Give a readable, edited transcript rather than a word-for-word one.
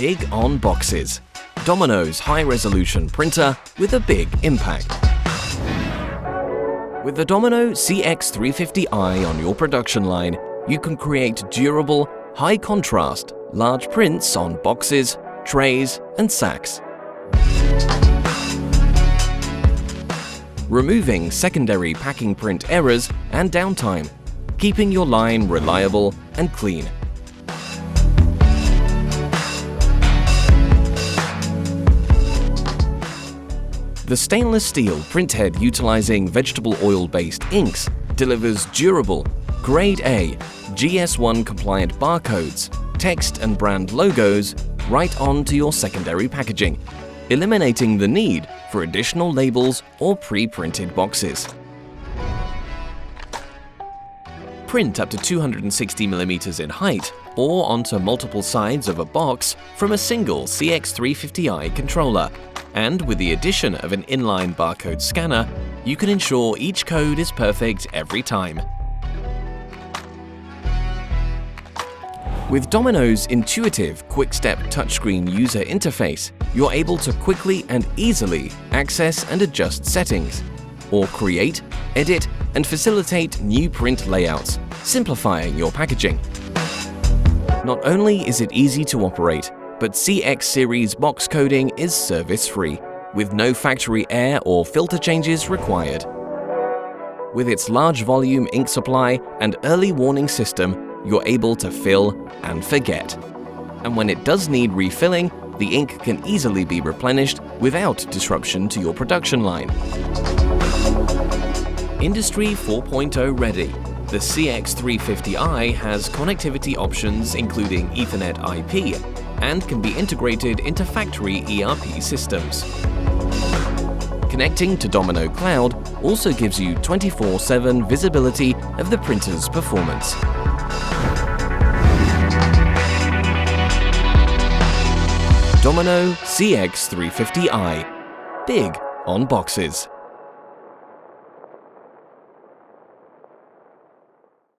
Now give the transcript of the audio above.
Big on boxes. Domino's high-resolution printer with a big impact. With the Domino CX350i on your production line, you can create durable, high-contrast, large prints on boxes, trays, and sacks. Removing secondary packing print errors and downtime, keeping your line reliable and clean. The stainless steel printhead utilizing vegetable oil-based inks delivers durable, Grade A, GS1 compliant barcodes, text and brand logos right onto your secondary packaging, eliminating the need for additional labels or pre-printed boxes. Print up to 260mm in height or onto multiple sides of a box from a single CX350i controller. And with the addition of an inline barcode scanner, you can ensure each code is perfect every time. With Domino's intuitive quick-step touchscreen user interface, you're able to quickly and easily access and adjust settings, or create, edit, and facilitate new print layouts, simplifying your packaging. Not only is it easy to operate, but CX series box coding is service-free, with no factory air or filter changes required. With its large volume ink supply and early warning system, you're able to fill and forget. And when it does need refilling, the ink can easily be replenished without disruption to your production line. Industry 4.0 ready, the CX350i has connectivity options including Ethernet IP and can be integrated into factory ERP systems. Connecting to Domino Cloud also gives you 24/7 visibility of the printer's performance. Domino CX350i. Big on boxes.